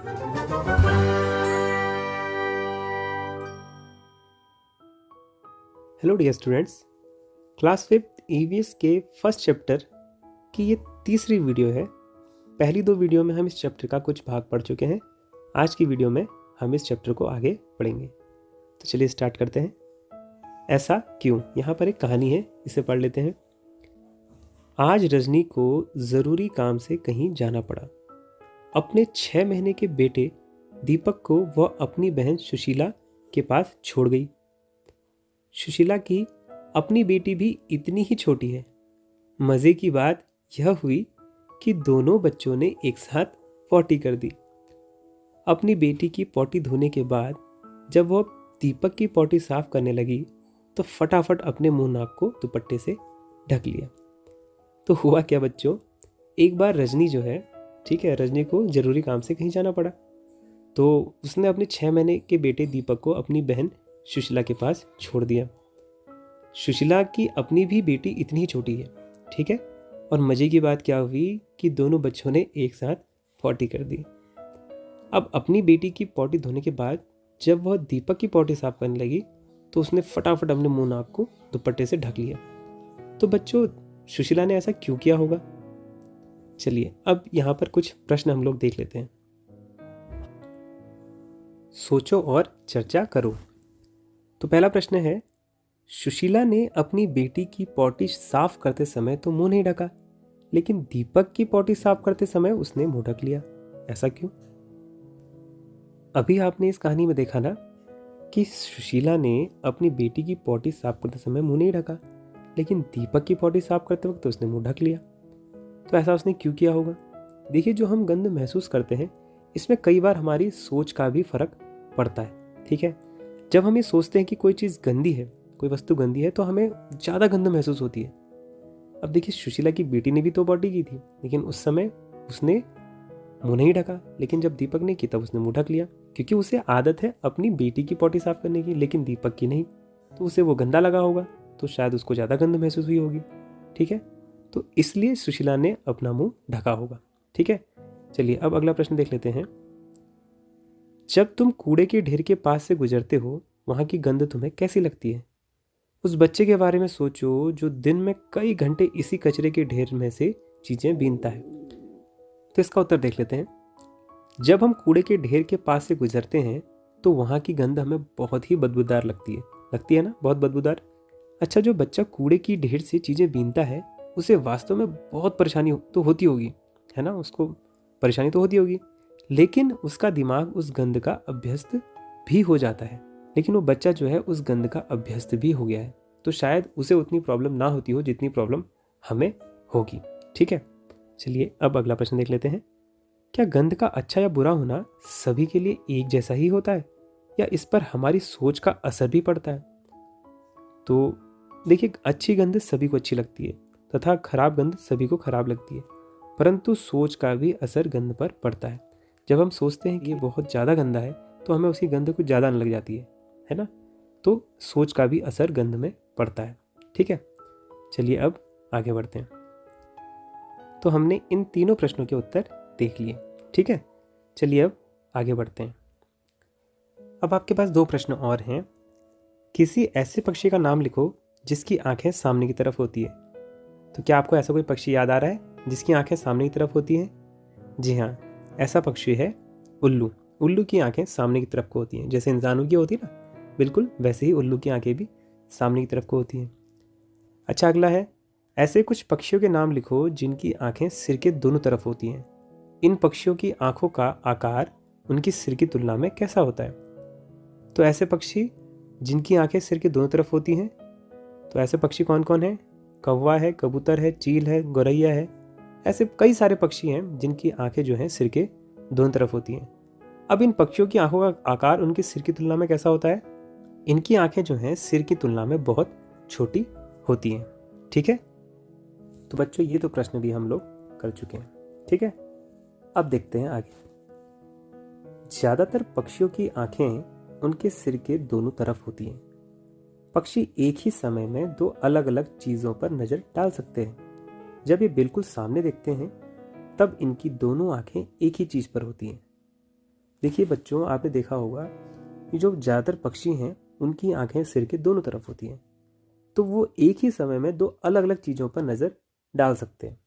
Hello dear students, class 5 EVS के first chapter की ये तीसरी वीडियो है। पहली दो वीडियो में हम इस चैप्टर का कुछ भाग पढ़ चुके हैं। आज की वीडियो में हम इस चैप्टर को आगे पढ़ेंगे। तो चलिए स्टार्ट करते हैं। ऐसा क्यों? यहाँ पर एक कहानी है, इसे पढ़ लेते हैं। आज रजनी को ज़रूरी काम से कहीं जाना पड़ा। अपने 6 महीने के बेटे दीपक को वह अपनी बहन सुशीला के पास छोड़ गई। सुशीला की अपनी बेटी भी इतनी ही छोटी है। मज़े की बात यह हुई कि दोनों बच्चों ने एक साथ पॉटी कर दी। अपनी बेटी की पॉटी धोने के बाद जब वह दीपक की पॉटी साफ करने लगी तो फटाफट अपने मुंह नाक को दुपट्टे से ढक लिया। तो हुआ क्या बच्चों, एक बार रजनी जो है, ठीक है, रजनी को ज़रूरी काम से कहीं जाना पड़ा। तो उसने अपने 6 महीने के बेटे दीपक को अपनी बहन सुशीला के पास छोड़ दिया। सुशीला की अपनी भी बेटी इतनी ही छोटी है, ठीक है। और मज़े की बात क्या हुई कि दोनों बच्चों ने एक साथ पॉटी कर दी। अब अपनी बेटी की पॉटी धोने के बाद जब वह दीपक की पॉटी साफ करने लगी तो उसने फटाफट अपने मुंह नाक को दुपट्टे से ढक लिया। तो बच्चों, सुशीला ने ऐसा क्यों किया होगा? चलिए अब यहाँ पर कुछ प्रश्न हम लोग देख लेते हैं। सोचो और चर्चा करो। तो पहला प्रश्न है, सुशीला ने अपनी बेटी की पॉटी साफ करते समय तो मुंह नहीं ढका, लेकिन दीपक की पॉटी साफ करते समय उसने मुंह ढक लिया। ऐसा क्यों? अभी आपने इस कहानी में देखा ना कि सुशीला ने अपनी बेटी की पॉटी साफ करते समय मुंह नहीं ढका, लेकिन दीपक की पॉटी साफ करते वक्त तो उसने मुंह ढक लिया। तो ऐसा उसने क्यों किया होगा? देखिए, जो हम गंध महसूस करते हैं इसमें कई बार हमारी सोच का भी फर्क पड़ता है, ठीक है। जब हम ये सोचते हैं कि कोई चीज़ गंदी है, कोई वस्तु गंदी है, तो हमें ज़्यादा गंध महसूस होती है। अब देखिए, सुशीला की बेटी ने भी तो पॉटी की थी, लेकिन उस समय उसने मुंह नहीं ढका, लेकिन जब दीपक ने की तब उसने मुंह ढक लिया, क्योंकि उसे आदत है अपनी बेटी की पॉटी साफ करने की, लेकिन दीपक की नहीं। तो उसे वो गंदा लगा होगा, तो शायद उसको ज़्यादा गंध महसूस हुई होगी, ठीक है। तो इसलिए सुशीला ने अपना मुंह ढका होगा, ठीक है। चलिए अब अगला प्रश्न देख लेते हैं। जब तुम कूड़े के ढेर के पास से गुजरते हो, वहाँ की गंध तुम्हें कैसी लगती है? उस बच्चे के बारे में सोचो जो दिन में कई घंटे इसी कचरे के ढेर में से चीज़ें बीनता है। तो इसका उत्तर देख लेते हैं। जब हम कूड़े के ढेर के पास से गुजरते हैं तो वहाँ की गंध हमें बहुत ही बदबूदार लगती है ना, बहुत बदबूदार। अच्छा, जो बच्चा कूड़े की ढेर से चीज़ें बीनता है उसे वास्तव में बहुत परेशानी तो होती होगी, है ना, उसको परेशानी तो होती होगी, लेकिन उसका दिमाग उस गंध का अभ्यस्त भी हो जाता है। लेकिन वो बच्चा जो है उस गंध का अभ्यस्त भी हो गया है, तो शायद उसे उतनी प्रॉब्लम ना होती हो जितनी प्रॉब्लम हमें होगी, ठीक है। चलिए अब अगला प्रश्न देख लेते हैं। क्या गंध का अच्छा या बुरा होना सभी के लिए एक जैसा ही होता है, या इस पर हमारी सोच का असर भी पड़ता है? तो देखिए, अच्छी गंध सभी को अच्छी लगती है तथा खराब गंध सभी को खराब लगती है, परंतु सोच का भी असर गंध पर पड़ता है। जब हम सोचते हैं कि ये बहुत ज़्यादा गंदा है तो हमें उसकी गंध कुछ ज़्यादा आने लग जाती है ना। तो सोच का भी असर गंध में पड़ता है, ठीक है। चलिए अब आगे बढ़ते हैं। तो हमने इन तीनों प्रश्नों के उत्तर देख लिए, ठीक है। चलिए अब आगे बढ़ते हैं। अब आपके पास 2 प्रश्न और हैं। किसी ऐसे पक्षी का नाम लिखो जिसकी आंखें सामने की तरफ होती है। तो क्या आपको ऐसा कोई पक्षी याद आ रहा है जिसकी आंखें सामने की तरफ होती हैं? जी हाँ, ऐसा पक्षी है उल्लू। उल्लू की आंखें सामने की तरफ को होती हैं, जैसे इंसानों की होती है ना, बिल्कुल वैसे ही उल्लू की आंखें भी सामने की तरफ को होती हैं। अच्छा, अगला है, ऐसे कुछ पक्षियों के नाम लिखो जिनकी आंखें सिर के दोनों तरफ होती हैं। इन पक्षियों की आंखों का आकार उनकी सिर की तुलना में कैसा होता है? तो ऐसे पक्षी जिनकी आंखें सिर के दोनों तरफ होती हैं, तो ऐसे पक्षी कौन कौन हैं? कौवा है, कबूतर है, चील है, गौरैया है। ऐसे कई सारे पक्षी हैं जिनकी आंखें जो हैं सिर के दोनों तरफ होती हैं। अब इन पक्षियों की आंखों का आकार उनकी सिर की तुलना में कैसा होता है? इनकी आंखें जो हैं सिर की तुलना में बहुत छोटी होती हैं, ठीक है। तो बच्चों, ये तो प्रश्न भी हम लोग कर चुके हैं, ठीक है। अब देखते हैं आगे। ज़्यादातर पक्षियों की आंखें उनके सिर के दोनों तरफ होती हैं। पक्षी एक ही समय में 2 अलग अलग चीज़ों पर नज़र डाल सकते हैं। जब ये बिल्कुल सामने देखते हैं तब इनकी दोनों आंखें एक ही चीज़ पर होती हैं। देखिए बच्चों, आपने देखा होगा कि जो ज़्यादातर पक्षी हैं उनकी आंखें सिर के दोनों तरफ होती हैं, तो वो एक ही समय में दो अलग अलग चीज़ों पर नज़र डाल सकते हैं।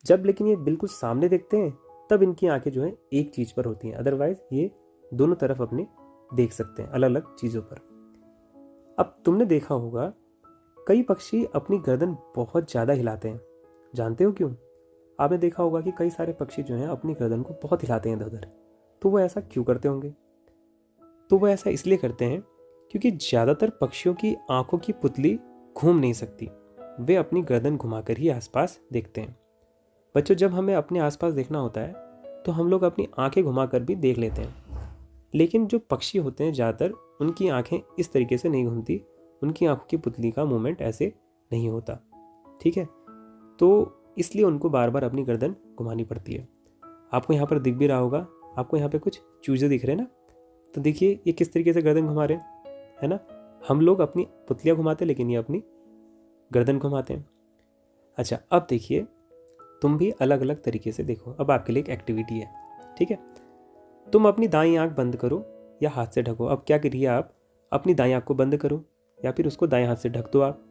जब लेकिन ये बिल्कुल सामने देखते हैं तब इनकी आंखें जो है एक चीज़ पर होती हैं, अदरवाइज ये दोनों तरफ अपने देख सकते हैं अलग अलग चीज़ों पर। अब तुमने देखा होगा कई पक्षी अपनी गर्दन बहुत ज़्यादा हिलाते हैं, जानते हो क्यों? आपने देखा होगा कि कई सारे पक्षी जो हैं अपनी गर्दन को बहुत हिलाते हैं इधर उधर। तो वो ऐसा क्यों करते होंगे? तो वो ऐसा इसलिए करते हैं क्योंकि ज़्यादातर पक्षियों की आंखों की पुतली घूम नहीं सकती, वे अपनी गर्दन घुमाकर ही आसपास देखते हैं। बच्चों, जब हमें अपने आसपास देखना होता है तो हम लोग अपनी आंखें घुमाकर भी देख लेते हैं, लेकिन जो पक्षी होते हैं ज़्यादातर उनकी आंखें इस तरीके से नहीं घूमती, उनकी आंखों की पुतली का मूवमेंट ऐसे नहीं होता। ठीक है, तो इसलिए उनको बार बार अपनी गर्दन घुमानी पड़ती है। आपको यहाँ पर दिख भी रहा होगा, आपको यहाँ पे कुछ चूजे दिख रहे हैं ना, तो देखिए ये किस तरीके से गर्दन घुमा रहे हैं, है ना। हम लोग अपनी पुतलियाँ घुमाते हैं लेकिन ये अपनी गर्दन घुमाते हैं। अच्छा, अब देखिए तुम भी अलग अलग तरीके से देखो। अब आपके लिए एक एक्टिविटी है, ठीक है। तुम अपनी दाईं आंख बंद करो या हाथ से ढको। अब क्या करिए, आप अपनी दाईं आंख को बंद करो या फिर उसको दाएं हाथ से ढक दो आप।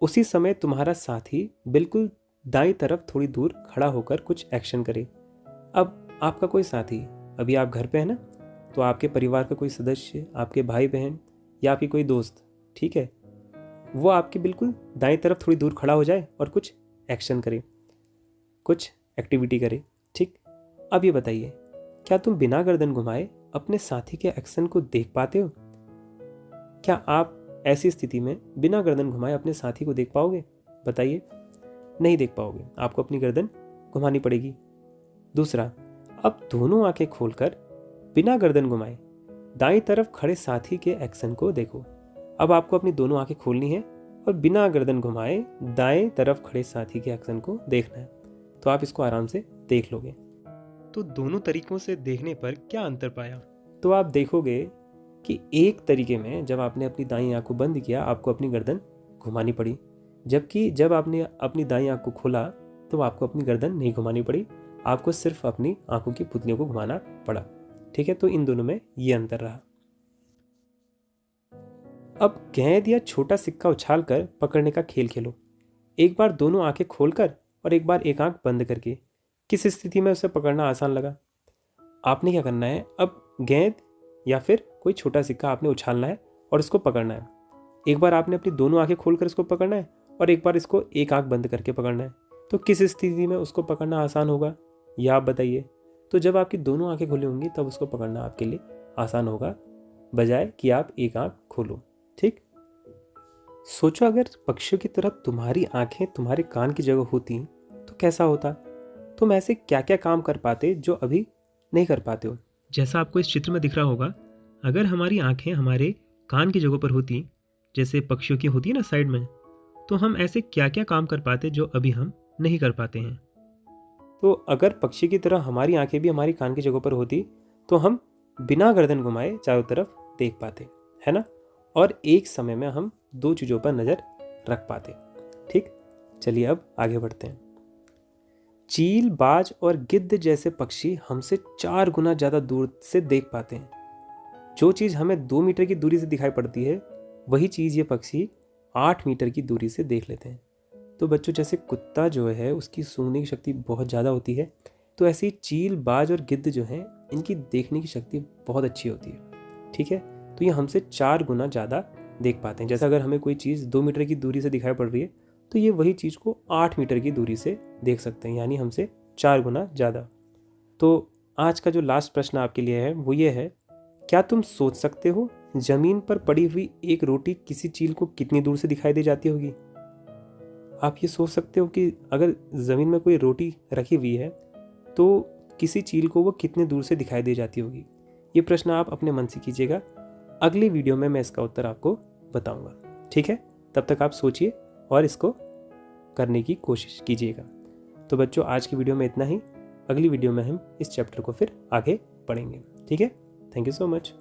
उसी समय तुम्हारा साथी बिल्कुल दाईं तरफ थोड़ी दूर खड़ा होकर कुछ एक्शन करे। अब आपका कोई साथी, अभी आप घर पे है ना, तो आपके परिवार का कोई सदस्य, आपके भाई बहन या आपकी कोई दोस्त, ठीक है, वो आपके बिल्कुल दाईं तरफ थोड़ी दूर खड़ा हो जाए और कुछ एक्शन करे, कुछ एक्टिविटी करे। ठीक, अब ये बताइए, क्या तुम बिना गर्दन घुमाए अपने साथी के एक्शन को देख पाते हो? क्या आप ऐसी स्थिति में बिना गर्दन घुमाए अपने साथी को देख पाओगे? बताइए, नहीं देख पाओगे, आपको अपनी गर्दन घुमानी पड़ेगी। दूसरा, अब दोनों आंखें खोलकर बिना गर्दन घुमाए दाईं तरफ खड़े साथी के एक्शन को देखो। अब आपको अपनी दोनों आंखें खोलनी है और बिना गर्दन घुमाए दाएं तरफ खड़े साथी के एक्शन को देखना है, तो आप इसको आराम से देख लोगे। तो दोनों तरीकों से देखने पर क्या अंतर पाया? तो आप देखोगे कि एक तरीके में जब आपने अपनी दाईं आंख को बंद किया आपको अपनी गर्दन घुमानी पड़ी, जबकि जब आपने अपनी दाईं आंख को खोला तो आपको अपनी गर्दन नहीं घुमानी पड़ी, आपको सिर्फ अपनी आंखों की पुतलियों को घुमाना पड़ा। ठीक है, तो इन दोनों में ये अंतर रहा। अब गेंद या छोटा सिक्का उछालकर पकड़ने का खेल खेलो। एक बार दोनों आंखें खोलकर और एक बार एक आंख बंद करके। किस स्थिति में उसे पकड़ना आसान लगा? आपने क्या करना है, अब गेंद या फिर कोई छोटा सिक्का आपने उछालना है और इसको पकड़ना है। एक बार आपने अपनी दोनों आंखें खोलकर इसको पकड़ना है और एक बार इसको एक आंख बंद करके पकड़ना है। तो किस स्थिति में उसको पकड़ना आसान होगा, यह आप बताइए। तो जब आपकी दोनों आंखें खुली होंगी तब उसको पकड़ना आपके लिए आसान होगा, बजाय कि आप एक आंख खोलो। ठीक, सोचो अगर पक्षियों की तरह तुम्हारी आंखें तुम्हारे कान की जगह होती तो कैसा होता? तुम ऐसे क्या क्या काम कर पाते जो अभी नहीं कर पाते हो? जैसा आपको इस चित्र में दिख रहा होगा, अगर हमारी आंखें हमारे कान की जगह पर होती, जैसे पक्षियों की होती है ना साइड में, तो हम ऐसे क्या क्या काम कर पाते जो अभी हम नहीं कर पाते हैं। तो अगर पक्षी की तरह हमारी आंखें भी हमारी कान की जगह पर होती तो हम बिना गर्दन घुमाए चारों तरफ देख पाते, है ना, और एक समय में हम दो चीज़ों पर नज़र रख पाते। ठीक, चलिए अब आगे बढ़ते हैं। चील, बाज और गिद्ध जैसे पक्षी हमसे 4 गुना ज़्यादा दूर से देख पाते हैं। जो चीज़ हमें 2 मीटर की दूरी से दिखाई पड़ती है वही चीज़ ये पक्षी 8 मीटर की दूरी से देख लेते हैं। तो बच्चों, जैसे कुत्ता जो है उसकी सूंघने की शक्ति बहुत ज़्यादा होती है, तो ऐसे ही चील, बाज और गिद्ध जो हैं इनकी देखने की शक्ति बहुत अच्छी होती है। ठीक है, तो ये हमसे 4 गुना ज़्यादा देख पाते हैं। जैसा अगर हमें कोई चीज़ 2 मीटर की दूरी से दिखाई पड़ रही है तो ये वही चीज़ को 8 मीटर की दूरी से देख सकते हैं, यानी हमसे 4 गुना ज़्यादा। तो आज का जो लास्ट प्रश्न आपके लिए है वो ये है, क्या तुम सोच सकते हो ज़मीन पर पड़ी हुई एक रोटी किसी चील को कितनी दूर से दिखाई दे जाती होगी? आप ये सोच सकते हो कि अगर ज़मीन में कोई रोटी रखी हुई है तो किसी चील को वो कितने दूर से दिखाई दे जाती होगी? ये प्रश्न आप अपने मन से कीजिएगा। अगली वीडियो में मैं इसका उत्तर आपको बताऊंगा। ठीक है, तब तक आप सोचिए और इसको करने की कोशिश कीजिएगा। तो बच्चों, आज की वीडियो में इतना ही। अगली वीडियो में हम इस चैप्टर को फिर आगे पढ़ेंगे। ठीक है, थैंक यू सो मच।